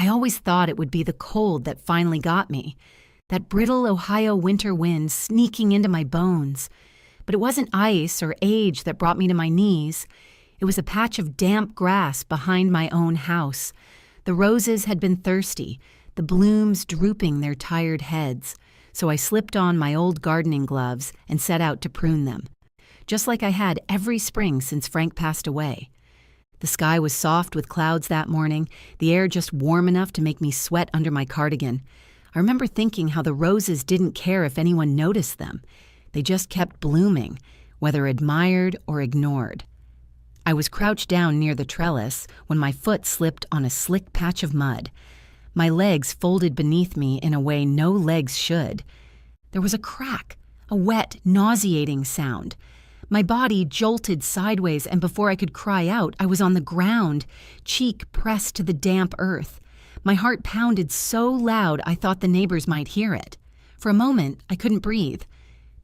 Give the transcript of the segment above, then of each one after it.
I always thought it would be the cold that finally got me, that brittle Ohio winter wind sneaking into my bones. But it wasn't ice or age that brought me to my knees. It was a patch of damp grass behind my own house. The roses had been thirsty, the blooms drooping their tired heads, so I slipped on my old gardening gloves and set out to prune them, just like I had every spring since Frank passed away. The sky was soft with clouds that morning, the air just warm enough to make me sweat under my cardigan. I remember thinking how the roses didn't care if anyone noticed them. They just kept blooming, whether admired or ignored. I was crouched down near the trellis when my foot slipped on a slick patch of mud. My legs folded beneath me in a way no legs should. There was a crack, a wet, nauseating sound. My body jolted sideways, and before I could cry out, I was on the ground, cheek pressed to the damp earth. My heart pounded so loud I thought the neighbors might hear it. For a moment, I couldn't breathe.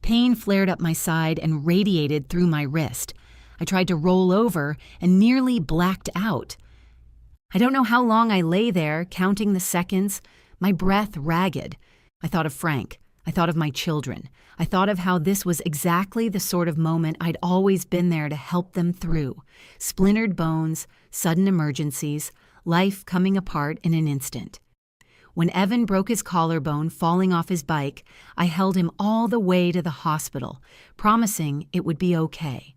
Pain flared up my side and radiated through my wrist. I tried to roll over and nearly blacked out. I don't know how long I lay there, counting the seconds, my breath ragged. I thought of Frank. I thought of my children. I thought of how this was exactly the sort of moment I'd always been there to help them through. Splintered bones, sudden emergencies, life coming apart in an instant. When Evan broke his collarbone falling off his bike, I held him all the way to the hospital, promising it would be okay.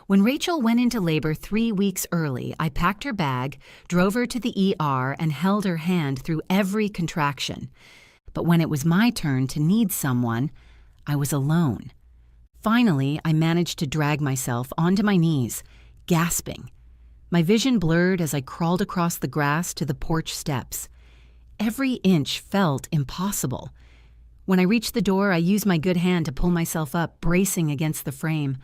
When Rachel went into labor 3 weeks early, I packed her bag, drove her to the ER, and held her hand through every contraction. But when it was my turn to need someone, I was alone. Finally, I managed to drag myself onto my knees, gasping. My vision blurred as I crawled across the grass to the porch steps. Every inch felt impossible. When I reached the door, I used my good hand to pull myself up, bracing against the frame.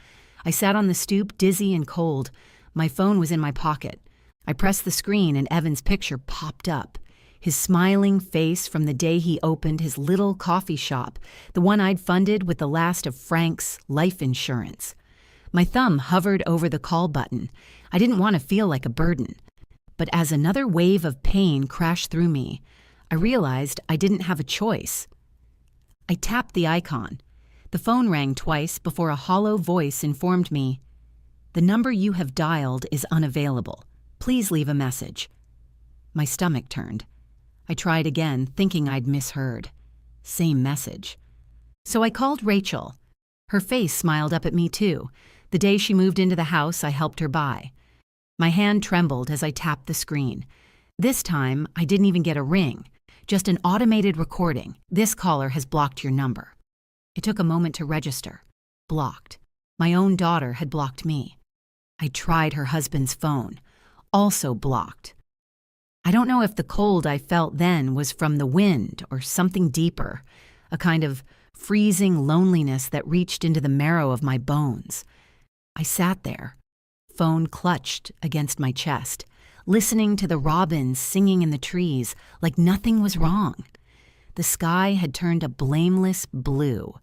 I sat on the stoop, dizzy and cold. My phone was in my pocket. I pressed the screen and Evan's picture popped up. His smiling face from the day he opened his little coffee shop, the one I'd funded with the last of Frank's life insurance. My thumb hovered over the call button. I didn't want to feel like a burden. But as another wave of pain crashed through me, I realized I didn't have a choice. I tapped the icon. The phone rang twice before a hollow voice informed me, "The number you have dialed is unavailable. Please leave a message." My stomach turned. I tried again, thinking I'd misheard. Same message. So I called Rachel. Her face smiled up at me too. The day she moved into the house I helped her buy. My hand trembled as I tapped the screen. This time, I didn't even get a ring, just an automated recording. "This caller has blocked your number." It took a moment to register. Blocked. My own daughter had blocked me. I tried her husband's phone. Also blocked. I don't know if the cold I felt then was from the wind or something deeper, a kind of freezing loneliness that reached into the marrow of my bones. I sat there, phone clutched against my chest, listening to the robins singing in the trees like nothing was wrong. The sky had turned a blameless blue.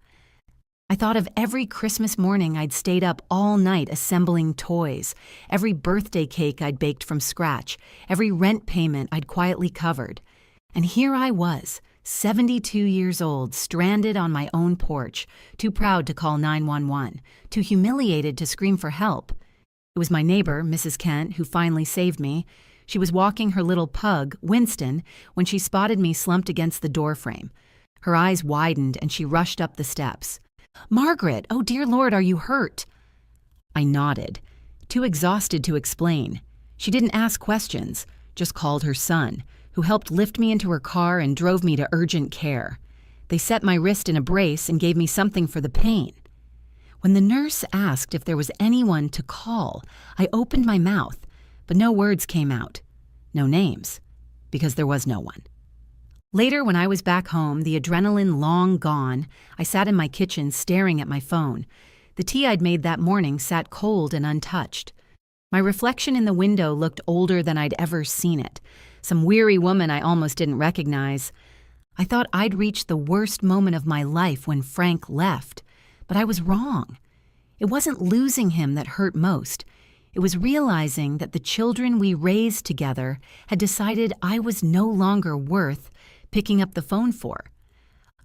I thought of every Christmas morning I'd stayed up all night assembling toys, every birthday cake I'd baked from scratch, every rent payment I'd quietly covered. And here I was, 72 years old, stranded on my own porch, too proud to call 911, too humiliated to scream for help. It was my neighbor, Mrs. Kent, who finally saved me. She was walking her little pug, Winston, when she spotted me slumped against the doorframe. Her eyes widened and she rushed up the steps. "Margaret, oh dear Lord, are you hurt?" I nodded, too exhausted to explain. She didn't ask questions, just called her son, who helped lift me into her car and drove me to urgent care. They set my wrist in a brace and gave me something for the pain. When the nurse asked if there was anyone to call, I opened my mouth, but no words came out. No names, because there was no one. Later, when I was back home, the adrenaline long gone, I sat in my kitchen staring at my phone. The tea I'd made that morning sat cold and untouched. My reflection in the window looked older than I'd ever seen it, some weary woman I almost didn't recognize. I thought I'd reached the worst moment of my life when Frank left, but I was wrong. It wasn't losing him that hurt most. It was realizing that the children we raised together had decided I was no longer worth picking up the phone for.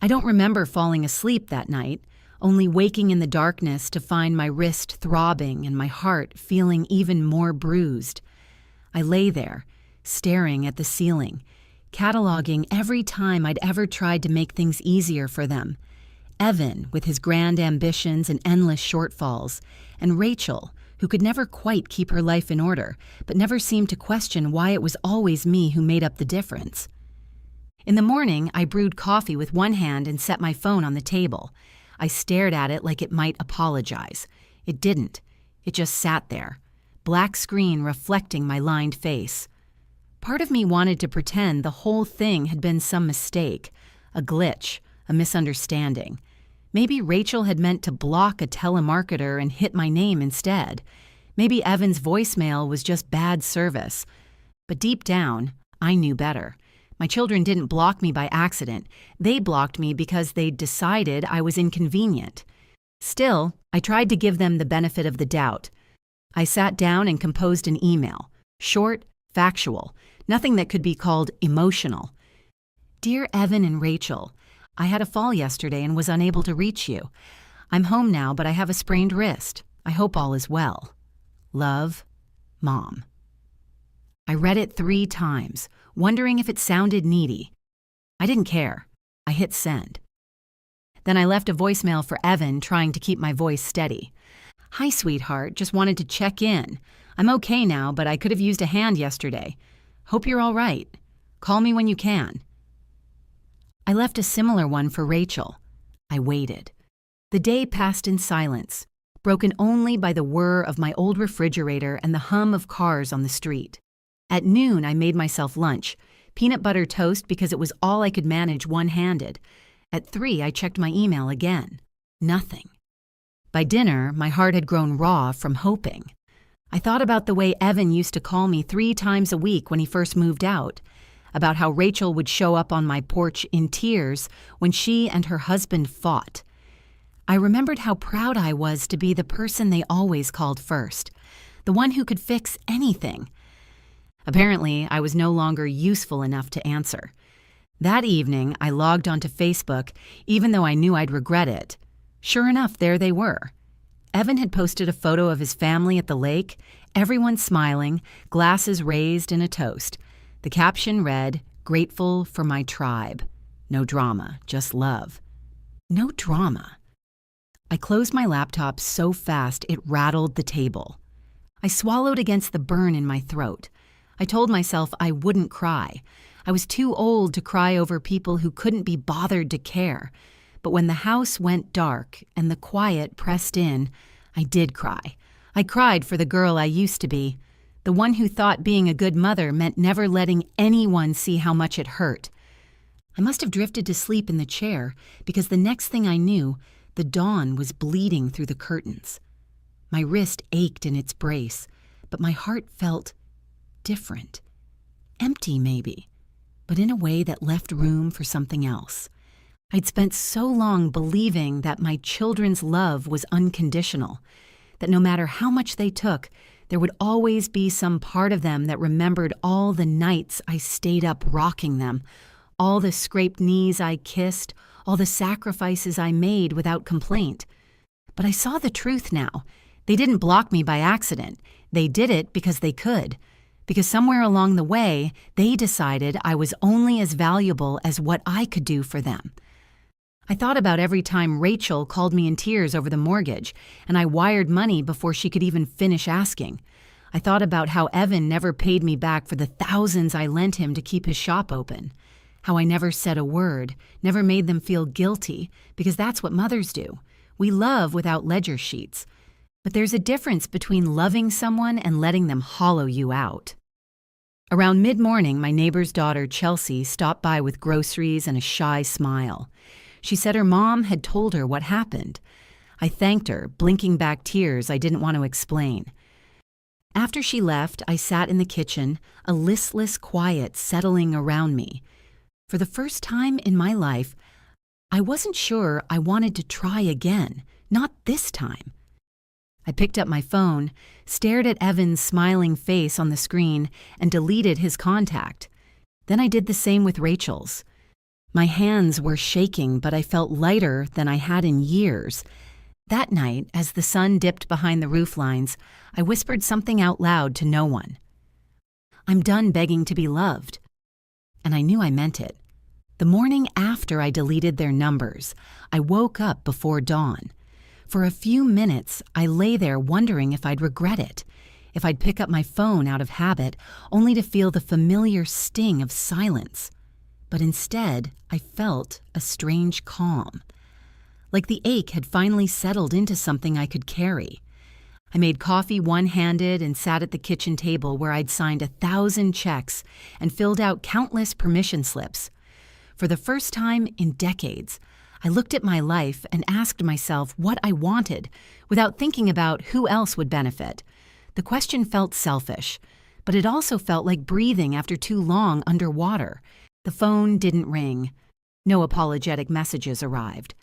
I don't remember falling asleep that night, only waking in the darkness to find my wrist throbbing and my heart feeling even more bruised. I lay there, staring at the ceiling, cataloging every time I'd ever tried to make things easier for them. Evan, with his grand ambitions and endless shortfalls, and Rachel, who could never quite keep her life in order, but never seemed to question why it was always me who made up the difference. In the morning, I brewed coffee with one hand and set my phone on the table. I stared at it like it might apologize. It didn't. It just sat there, black screen reflecting my lined face. Part of me wanted to pretend the whole thing had been some mistake, a glitch, a misunderstanding. Maybe Rachel had meant to block a telemarketer and hit my name instead. Maybe Evan's voicemail was just bad service. But deep down, I knew better. My children didn't block me by accident. They blocked me because they'd decided I was inconvenient. Still, I tried to give them the benefit of the doubt. I sat down and composed an email. Short, factual, nothing that could be called emotional. Dear Evan and Rachel, I had a fall yesterday and was unable to reach you. I'm home now, but I have a sprained wrist. I hope all is well. Love, Mom. I read it 3 times, wondering if it sounded needy. I didn't care. I hit send. Then I left a voicemail for Evan, trying to keep my voice steady. Hi, sweetheart. Just wanted to check in. I'm okay now, but I could have used a hand yesterday. Hope you're all right. Call me when you can. I left a similar one for Rachel. I waited. The day passed in silence, broken only by the whir of my old refrigerator and the hum of cars on the street. At noon, I made myself lunch, peanut butter toast because it was all I could manage one-handed. At 3, I checked my email again. Nothing. By dinner, my heart had grown raw from hoping. I thought about the way Evan used to call me 3 times a week when he first moved out, about how Rachel would show up on my porch in tears when she and her husband fought. I remembered how proud I was to be the person they always called first, the one who could fix anything. Apparently, I was no longer useful enough to answer. That evening, I logged onto Facebook, even though I knew I'd regret it. Sure enough, there they were. Evan had posted a photo of his family at the lake, everyone smiling, glasses raised in a toast. The caption read, "Grateful for my tribe. No drama, just love." No drama. I closed my laptop so fast it rattled the table. I swallowed against the burn in my throat. I told myself I wouldn't cry. I was too old to cry over people who couldn't be bothered to care. But when the house went dark and the quiet pressed in, I did cry. I cried for the girl I used to be, the one who thought being a good mother meant never letting anyone see how much it hurt. I must have drifted to sleep in the chair because the next thing I knew, the dawn was bleeding through the curtains. My wrist ached in its brace, but my heart felt different. Empty, maybe, but in a way that left room for something else. I'd spent so long believing that my children's love was unconditional, that no matter how much they took, there would always be some part of them that remembered all the nights I stayed up rocking them, all the scraped knees I kissed, all the sacrifices I made without complaint. But I saw the truth now. They didn't block me by accident. They did it because they could. Because somewhere along the way, they decided I was only as valuable as what I could do for them. I thought about every time Rachel called me in tears over the mortgage, and I wired money before she could even finish asking. I thought about how Evan never paid me back for the thousands I lent him to keep his shop open. How I never said a word, never made them feel guilty, because that's what mothers do. We love without ledger sheets. But there's a difference between loving someone and letting them hollow you out. Around mid-morning, my neighbor's daughter, Chelsea, stopped by with groceries and a shy smile. She said her mom had told her what happened. I thanked her, blinking back tears I didn't want to explain. After she left, I sat in the kitchen, a listless quiet settling around me. For the first time in my life, I wasn't sure I wanted to try again, not this time. I picked up my phone, stared at Evan's smiling face on the screen, and deleted his contact. Then I did the same with Rachel's. My hands were shaking, but I felt lighter than I had in years. That night, as the sun dipped behind the roof lines, I whispered something out loud to no one. I'm done begging to be loved. And I knew I meant it. The morning after I deleted their numbers, I woke up before dawn. For a few minutes, I lay there wondering if I'd regret it, if I'd pick up my phone out of habit, only to feel the familiar sting of silence. But instead, I felt a strange calm. Like the ache had finally settled into something I could carry. I made coffee one-handed and sat at the kitchen table where I'd signed 1,000 checks and filled out countless permission slips. For the first time in decades, I looked at my life and asked myself what I wanted without thinking about who else would benefit. The question felt selfish, but it also felt like breathing after too long underwater. The phone didn't ring. No apologetic messages arrived.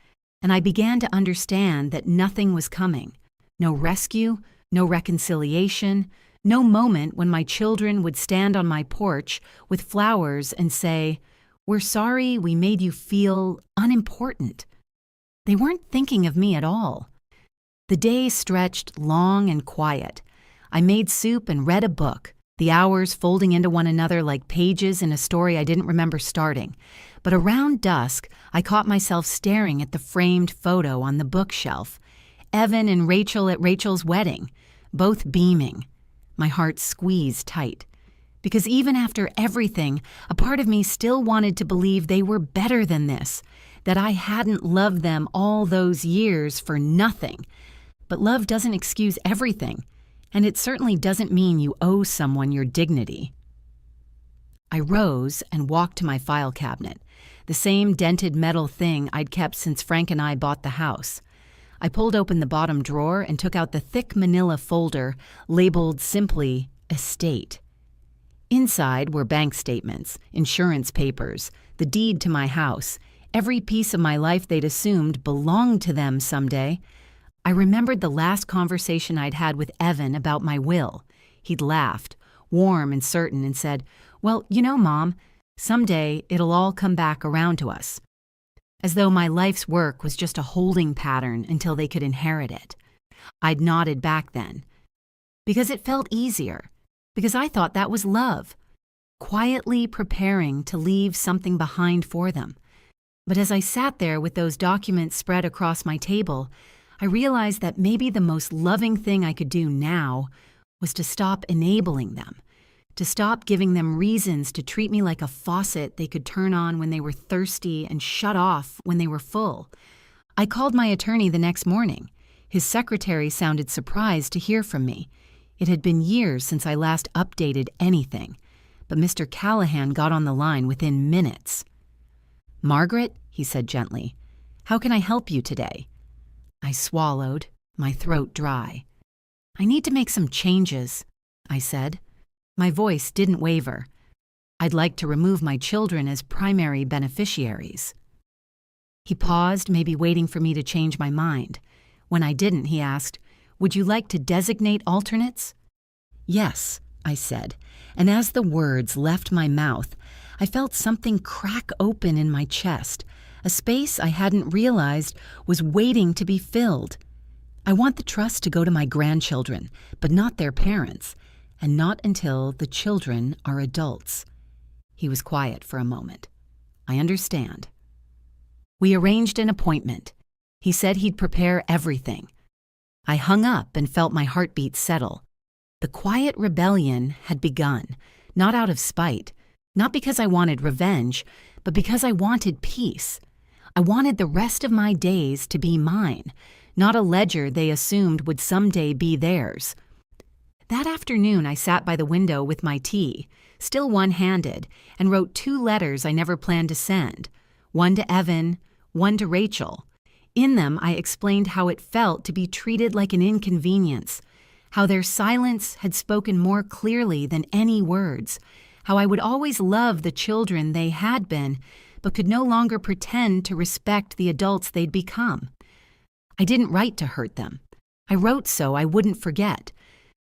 And I began to understand that nothing was coming. No rescue, no reconciliation, no moment when my children would stand on my porch with flowers and say, "We're sorry we made you feel unimportant." They weren't thinking of me at all. The day stretched long and quiet. I made soup and read a book, the hours folding into one another like pages in a story I didn't remember starting. But around dusk, I caught myself staring at the framed photo on the bookshelf. Evan and Rachel at Rachel's wedding, both beaming. My heart squeezed tight. Because even after everything, a part of me still wanted to believe they were better than this, that I hadn't loved them all those years for nothing. But love doesn't excuse everything, and it certainly doesn't mean you owe someone your dignity. I rose and walked to my file cabinet, the same dented metal thing I'd kept since Frank and I bought the house. I pulled open the bottom drawer and took out the thick manila folder labeled simply Estate. Inside were bank statements, insurance papers, the deed to my house, every piece of my life they'd assumed belonged to them someday. I remembered the last conversation I'd had with Evan about my will. He'd laughed, warm and certain, and said, "Well, you know, Mom, someday it'll all come back around to us." As though my life's work was just a holding pattern until they could inherit it. I'd nodded back then. Because it felt easier. Because I thought that was love. Quietly preparing to leave something behind for them. But as I sat there with those documents spread across my table, I realized that maybe the most loving thing I could do now was to stop enabling them. To stop giving them reasons to treat me like a faucet they could turn on when they were thirsty and shut off when they were full. I called my attorney the next morning. His secretary sounded surprised to hear from me. It had been years since I last updated anything, but Mr. Callahan got on the line within minutes. "Margaret," he said gently, "how can I help you today?" I swallowed, my throat dry. "I need to make some changes," I said. My voice didn't waver. "I'd like to remove my children as primary beneficiaries." He paused, maybe waiting for me to change my mind. When I didn't, he asked, "Would you like to designate alternates?" "Yes," I said, and as the words left my mouth, I felt something crack open in my chest, a space I hadn't realized was waiting to be filled. I want the trust to go to my grandchildren, but not their parents. And not until the children are adults. He was quiet for a moment. "I understand." We arranged an appointment. He said he'd prepare everything. I hung up and felt my heartbeat settle. The quiet rebellion had begun, not out of spite, not because I wanted revenge, but because I wanted peace. I wanted the rest of my days to be mine, not a ledger they assumed would someday be theirs. That afternoon, I sat by the window with my tea, still one-handed, and wrote 2 letters I never planned to send, one to Evan, one to Rachel. In them, I explained how it felt to be treated like an inconvenience, how their silence had spoken more clearly than any words, how I would always love the children they had been, but could no longer pretend to respect the adults they'd become. I didn't write to hurt them. I wrote so I wouldn't forget.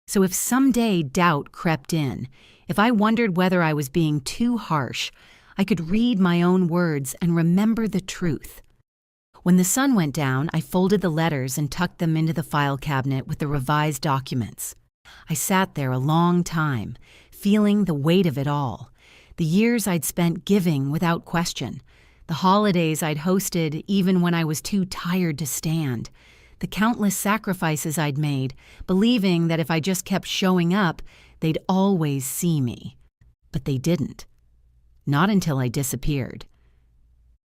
So if someday doubt crept in, if I wondered whether I was being too harsh, I could read my own words and remember the truth. When the sun went down, I folded the letters and tucked them into the file cabinet with the revised documents. I sat there a long time, feeling the weight of it all. The years I'd spent giving without question. The holidays I'd hosted even when I was too tired to stand. The countless sacrifices I'd made, believing that if I just kept showing up, they'd always see me. But they didn't. Not until I disappeared.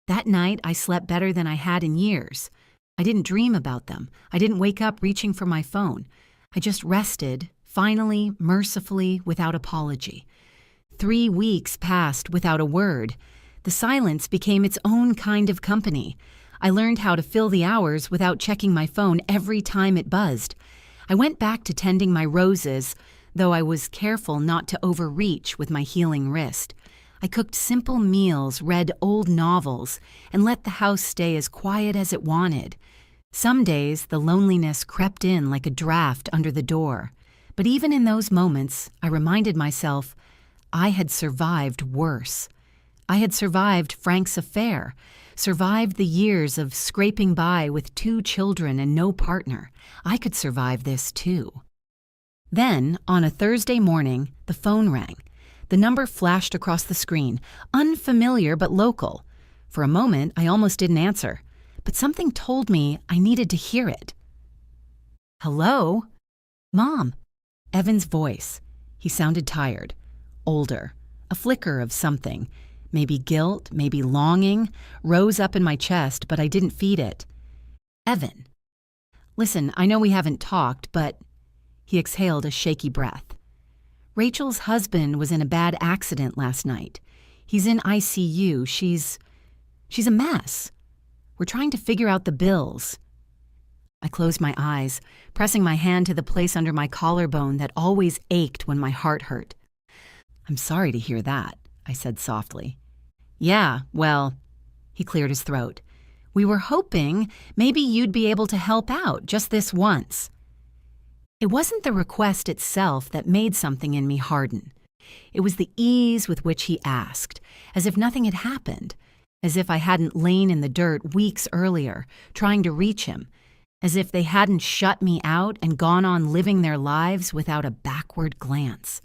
That night, I slept better than I had in years. I didn't dream about them. I didn't wake up reaching for my phone. I just rested, finally, mercifully, without apology. 3 weeks passed without a word. The silence became its own kind of company. I learned how to fill the hours without checking my phone every time it buzzed. I went back to tending my roses, though I was careful not to overreach with my healing wrist. I cooked simple meals, read old novels, and let the house stay as quiet as it wanted. Some days, the loneliness crept in like a draft under the door. But even in those moments, I reminded myself I had survived worse. I had survived Frank's affair, survived the years of scraping by with 2 children and no partner. I could survive this too. Then, on a Thursday morning, the phone rang. The number flashed across the screen, unfamiliar but local. For a moment, I almost didn't answer, but something told me I needed to hear it. "Hello? Mom." Evan's voice. He sounded tired, older, a flicker of something. Maybe guilt, maybe longing, rose up in my chest, but I didn't feed it. "Evan. Listen, I know we haven't talked, but..." He exhaled a shaky breath. "Rachel's husband was in a bad accident last night. He's in ICU. She's a mess. We're trying to figure out the bills." I closed my eyes, pressing my hand to the place under my collarbone that always ached when my heart hurt. "I'm sorry to hear that," I said softly. "Yeah, well," he cleared his throat. "We were hoping maybe you'd be able to help out just this once." It wasn't the request itself that made something in me harden. It was the ease with which he asked, as if nothing had happened, as if I hadn't lain in the dirt weeks earlier, trying to reach him, as if they hadn't shut me out and gone on living their lives without a backward glance.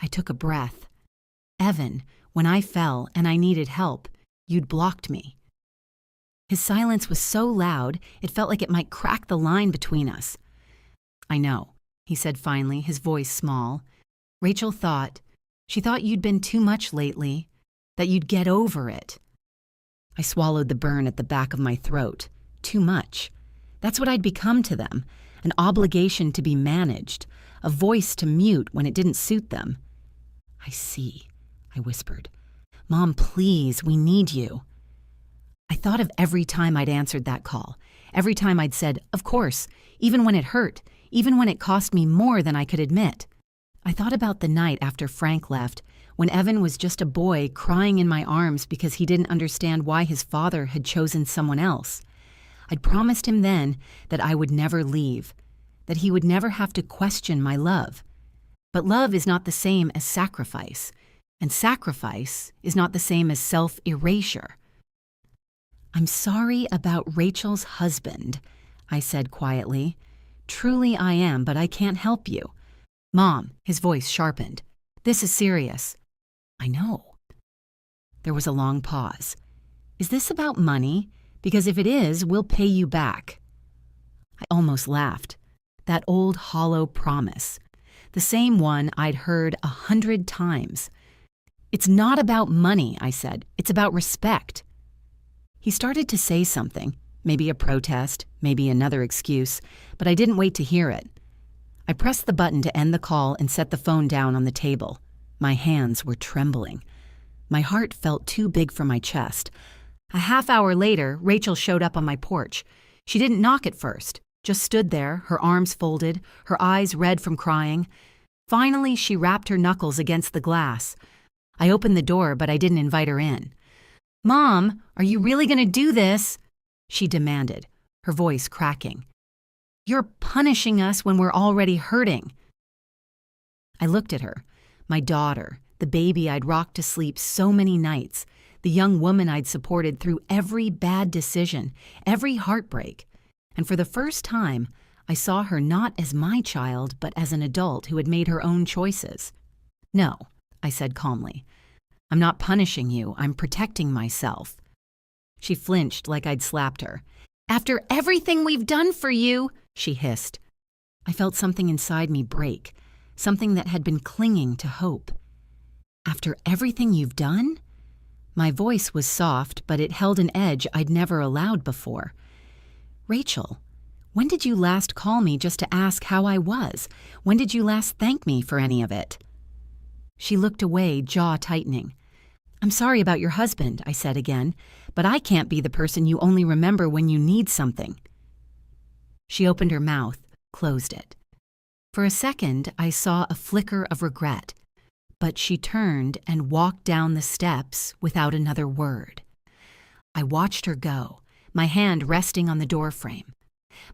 I took a breath. "Evan, when I fell and I needed help, you'd blocked me." His silence was so loud, it felt like it might crack the line between us. "I know," he said finally, his voice small. She thought you'd been too much lately, that you'd get over it." I swallowed the burn at the back of my throat. Too much. That's what I'd become to them, an obligation to be managed, a voice to mute when it didn't suit them. "I see," I whispered. "Mom, please, we need you." I thought of every time I'd answered that call, every time I'd said, "Of course," even when it hurt, even when it cost me more than I could admit. I thought about the night after Frank left, when Evan was just a boy crying in my arms because he didn't understand why his father had chosen someone else. I'd promised him then that I would never leave, that he would never have to question my love. But love is not the same as sacrifice, and sacrifice is not the same as self-erasure. "I'm sorry about Rachel's husband," I said quietly. "Truly I am, but I can't help you." "Mom," his voice sharpened. "This is serious." "I know." There was a long pause. "Is this about money? Because if it is, we'll pay you back." I almost laughed. That old hollow promise. The same one I'd heard 100 times. "It's not about money," I said. "It's about respect." He started to say something. Maybe a protest, maybe another excuse, but I didn't wait to hear it. I pressed the button to end the call and set the phone down on the table. My hands were trembling. My heart felt too big for my chest. A half hour later, Rachel showed up on my porch. She didn't knock at first, just stood there, her arms folded, her eyes red from crying. Finally, she rapped her knuckles against the glass. I opened the door, but I didn't invite her in. "Mom, are you really going to do this?" she demanded, her voice cracking. You're punishing us when we're already hurting." I looked at her, my daughter, the baby I'd rocked to sleep so many nights, the young woman I'd supported through every bad decision, every heartbreak. And for the first time, I saw her not as my child, but as an adult who had made her own choices. "No," I said calmly. "I'm not punishing you. I'm protecting myself." She flinched like I'd slapped her. "After everything we've done for you," she hissed. I felt something inside me break, something that had been clinging to hope. "After everything you've done?" My voice was soft, but it held an edge I'd never allowed before. "Rachel, when did you last call me just to ask how I was? When did you last thank me for any of it?" She looked away, jaw tightening. "I'm sorry about your husband," I said again, "but I can't be the person you only remember when you need something." She opened her mouth, closed it. For a second, I saw a flicker of regret, but she turned and walked down the steps without another word. I watched her go, my hand resting on the doorframe.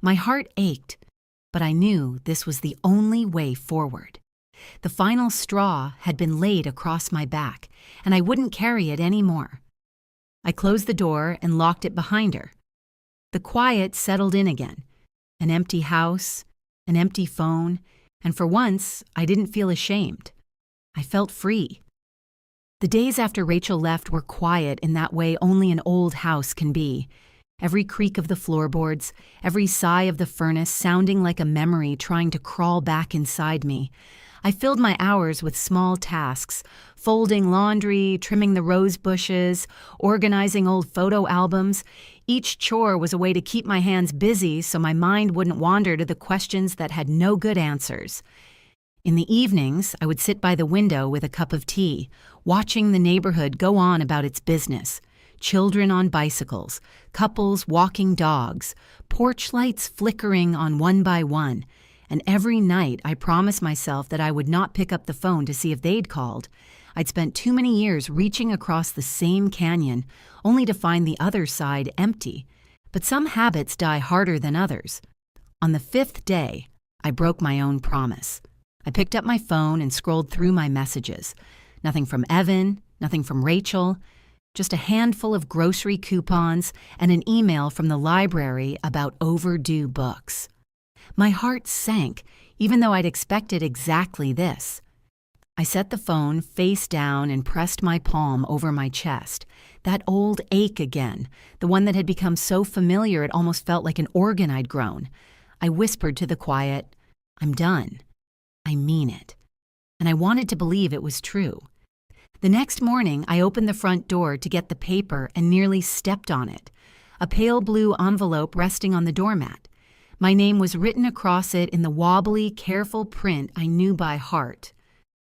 My heart ached, but I knew this was the only way forward. The final straw had been laid across my back, and I wouldn't carry it anymore. I closed the door and locked it behind her. The quiet settled in again. An empty house, an empty phone, and for once, I didn't feel ashamed. I felt free. The days after Rachel left were quiet in that way only an old house can be. Every creak of the floorboards, every sigh of the furnace sounding like a memory trying to crawl back inside me. I filled my hours with small tasks, folding laundry, trimming the rose bushes, organizing old photo albums. Each chore was a way to keep my hands busy so my mind wouldn't wander to the questions that had no good answers. In the evenings, I would sit by the window with a cup of tea, watching the neighborhood go on about its business. Children on bicycles, couples walking dogs, porch lights flickering on one by one. And every night I promised myself that I would not pick up the phone to see if they'd called. I'd spent too many years reaching across the same canyon, only to find the other side empty. But some habits die harder than others. On the 5th day, I broke my own promise. I picked up my phone and scrolled through my messages. Nothing from Evan, nothing from Rachel, just a handful of grocery coupons and an email from the library about overdue books. My heart sank, even though I'd expected exactly this. I set the phone face down and pressed my palm over my chest. That old ache again, the one that had become so familiar it almost felt like an organ I'd grown. I whispered to the quiet, "I'm done. I mean it." And I wanted to believe it was true. The next morning, I opened the front door to get the paper and nearly stepped on it. A pale blue envelope resting on the doormat. My name was written across it in the wobbly, careful print I knew by heart.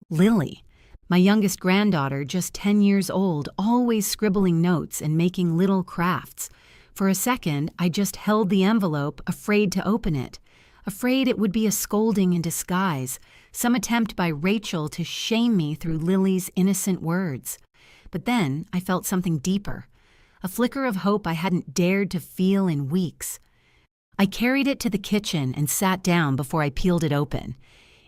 Lily, my youngest granddaughter, just 10 years old, always scribbling notes and making little crafts. For a second, I just held the envelope, afraid to open it. Afraid it would be a scolding in disguise, some attempt by Rachel to shame me through Lily's innocent words. But then I felt something deeper, a flicker of hope I hadn't dared to feel in weeks. I carried it to the kitchen and sat down before I peeled it open.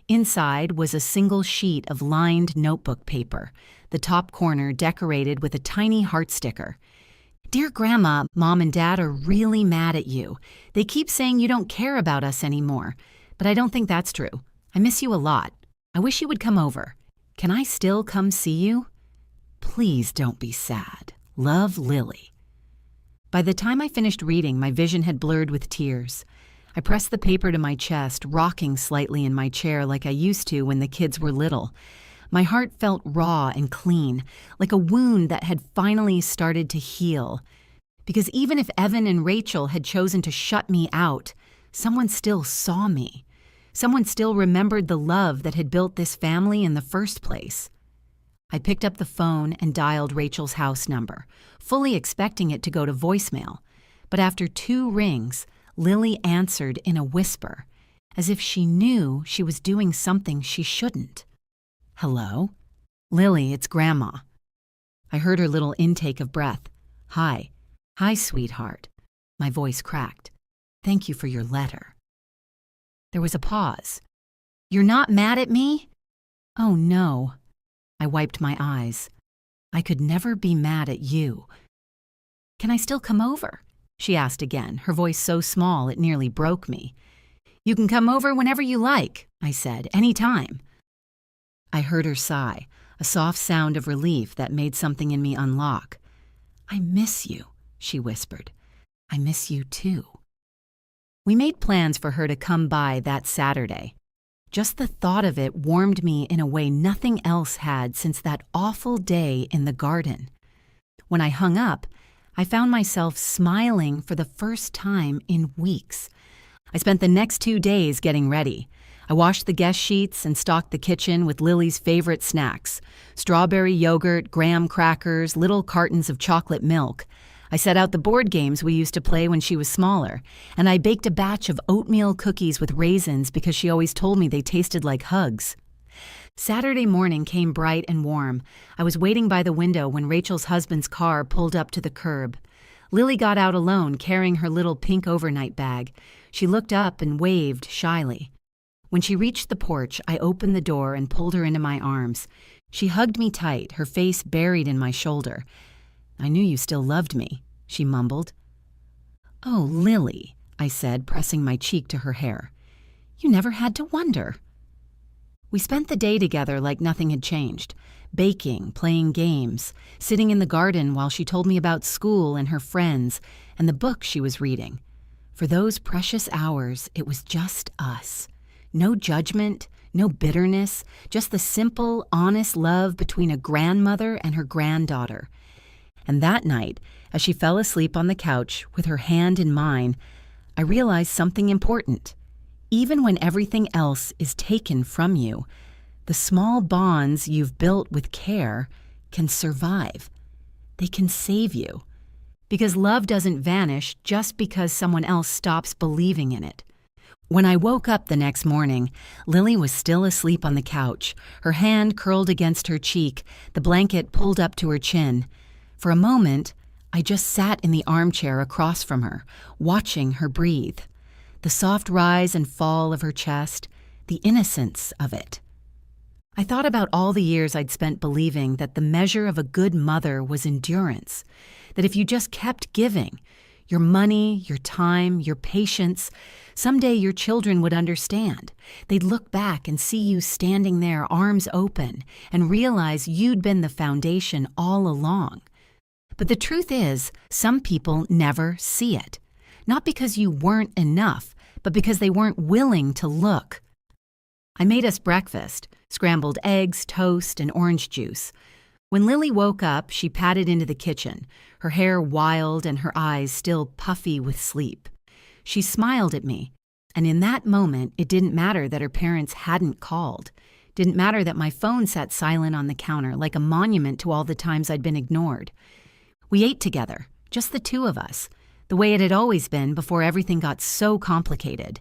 Inside was a single sheet of lined notebook paper, the top corner decorated with a tiny heart sticker. "Dear Grandma, Mom and Dad are really mad at you. They keep saying you don't care about us anymore, but I don't think that's true. I miss you a lot. I wish you would come over. Can I still come see you? Please don't be sad. Love, Lily." By the time I finished reading, my vision had blurred with tears. I pressed the paper to my chest, rocking slightly in my chair like I used to when the kids were little. My heart felt raw and clean, like a wound that had finally started to heal. Because even if Evan and Rachel had chosen to shut me out, someone still saw me. Someone still remembered the love that had built this family in the first place. I picked up the phone and dialed Rachel's house number, fully expecting it to go to voicemail. But after 2 rings, Lily answered in a whisper, as if she knew she was doing something she shouldn't. "Hello? Lily, it's Grandma." I heard her little intake of breath. "Hi. Hi, sweetheart." My voice cracked. "Thank you for your letter." There was a pause. "You're not mad at me?" "Oh, no." I wiped my eyes. "I could never be mad at you." "Can I still come over?" she asked again, her voice so small it nearly broke me. "You can come over whenever you like," I said, "any time." I heard her sigh, a soft sound of relief that made something in me unlock. "I miss you," she whispered. "I miss you too." We made plans for her to come by that Saturday. Just the thought of it warmed me in a way nothing else had since that awful day in the garden. When I hung up, I found myself smiling for the first time in weeks. I spent the next 2 days getting ready. I washed the guest sheets and stocked the kitchen with Lily's favorite snacks: strawberry yogurt, graham crackers, little cartons of chocolate milk. I set out the board games we used to play when she was smaller, and I baked a batch of oatmeal cookies with raisins because she always told me they tasted like hugs. Saturday morning came bright and warm. I was waiting by the window when Rachel's husband's car pulled up to the curb. Lily got out alone, carrying her little pink overnight bag. She looked up and waved shyly. When she reached the porch, I opened the door and pulled her into my arms. She hugged me tight, her face buried in my shoulder. "I knew you still loved me," she mumbled. "Oh, Lily," I said, pressing my cheek to her hair. "You never had to wonder." We spent the day together like nothing had changed, baking, playing games, sitting in the garden while she told me about school and her friends and the book she was reading. For those precious hours, it was just us. No judgment, no bitterness, just the simple, honest love between a grandmother and her granddaughter. And that night, as she fell asleep on the couch with her hand in mine, I realized something important. Even when everything else is taken from you, the small bonds you've built with care can survive. They can save you. Because love doesn't vanish just because someone else stops believing in it. When I woke up the next morning, Lily was still asleep on the couch, her hand curled against her cheek, the blanket pulled up to her chin. For a moment, I just sat in the armchair across from her, watching her breathe. The soft rise and fall of her chest, the innocence of it. I thought about all the years I'd spent believing that the measure of a good mother was endurance, that if you just kept giving, your money, your time, your patience, someday your children would understand. They'd look back and see you standing there, arms open, and realize you'd been the foundation all along. But the truth is, some people never see it. Not because you weren't enough, but because they weren't willing to look. I made us breakfast, scrambled eggs, toast, and orange juice. When Lily woke up, she padded into the kitchen, her hair wild and her eyes still puffy with sleep. She smiled at me, and in that moment, it didn't matter that her parents hadn't called. Didn't matter that my phone sat silent on the counter like a monument to all the times I'd been ignored. We ate together, just the two of us, the way it had always been before everything got so complicated.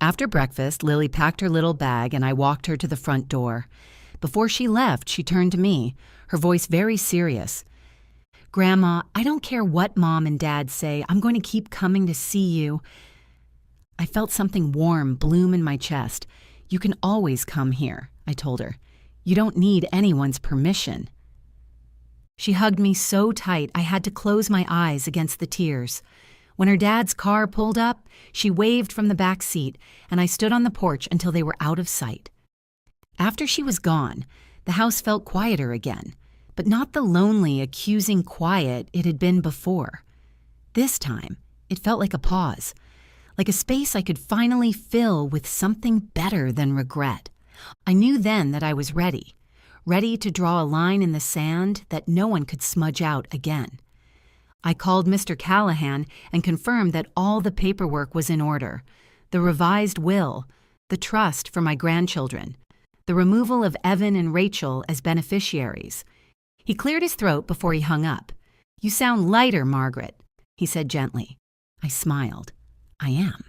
After breakfast, Lily packed her little bag and I walked her to the front door. Before she left, she turned to me, her voice very serious. "Grandma, I don't care what Mom and Dad say. I'm going to keep coming to see you." I felt something warm bloom in my chest. "You can always come here," I told her. "You don't need anyone's permission." She hugged me so tight I had to close my eyes against the tears. When her dad's car pulled up, she waved from the back seat, and I stood on the porch until they were out of sight. After she was gone, the house felt quieter again, but not the lonely, accusing quiet it had been before. This time, it felt like a pause, like a space I could finally fill with something better than regret. I knew then that I was ready to draw a line in the sand that no one could smudge out again. I called Mr. Callahan and confirmed that all the paperwork was in order: the revised will, the trust for my grandchildren, the removal of Evan and Rachel as beneficiaries. He cleared his throat before he hung up. "You sound lighter, Margaret," he said gently. I smiled. "I am."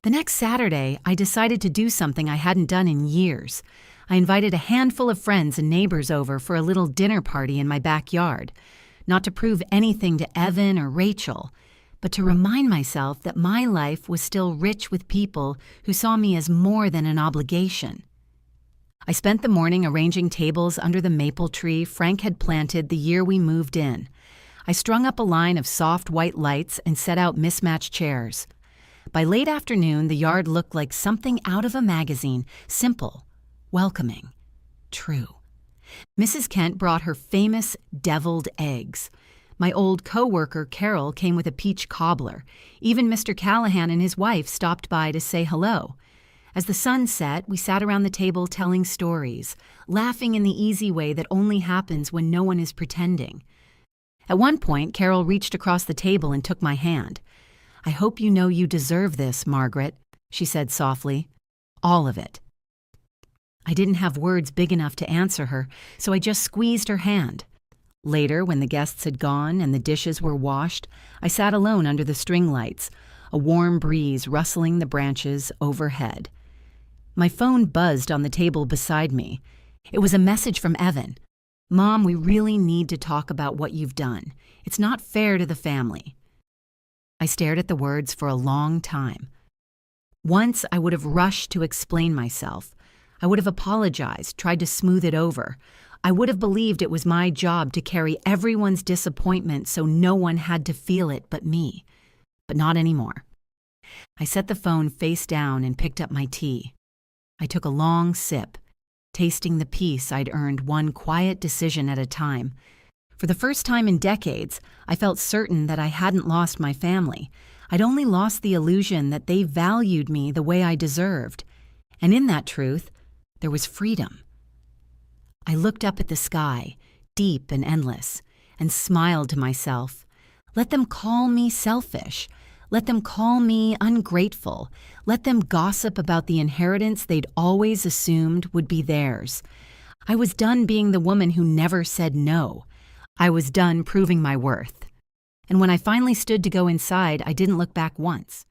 The next Saturday, I decided to do something I hadn't done in years. I invited a handful of friends and neighbors over for a little dinner party in my backyard. Not to prove anything to Evan or Rachel, but to remind myself that my life was still rich with people who saw me as more than an obligation. I spent the morning arranging tables under the maple tree Frank had planted the year we moved in. I strung up a line of soft white lights and set out mismatched chairs. By late afternoon, the yard looked like something out of a magazine, simple, welcoming, true. Mrs. Kent brought her famous deviled eggs. My old co-worker, Carol, came with a peach cobbler. Even Mr. Callahan and his wife stopped by to say hello. As the sun set, we sat around the table telling stories, laughing in the easy way that only happens when no one is pretending. At one point, Carol reached across the table and took my hand. "I hope you know you deserve this, Margaret," she said softly. "All of it." I didn't have words big enough to answer her, so I just squeezed her hand. Later, when the guests had gone and the dishes were washed, I sat alone under the string lights, a warm breeze rustling the branches overhead. My phone buzzed on the table beside me. It was a message from Evan. "Mom, we really need to talk about what you've done. It's not fair to the family." I stared at the words for a long time. Once I would have rushed to explain myself. I would have apologized, tried to smooth it over. I would have believed it was my job to carry everyone's disappointment so no one had to feel it but me. But not anymore. I set the phone face down and picked up my tea. I took a long sip, tasting the peace I'd earned one quiet decision at a time. For the first time in decades, I felt certain that I hadn't lost my family. I'd only lost the illusion that they valued me the way I deserved. And in that truth, there was freedom. I looked up at the sky, deep and endless, and smiled to myself. Let them call me selfish. Let them call me ungrateful. Let them gossip about the inheritance they'd always assumed would be theirs. I was done being the woman who never said no. I was done proving my worth. And when I finally stood to go inside, I didn't look back once.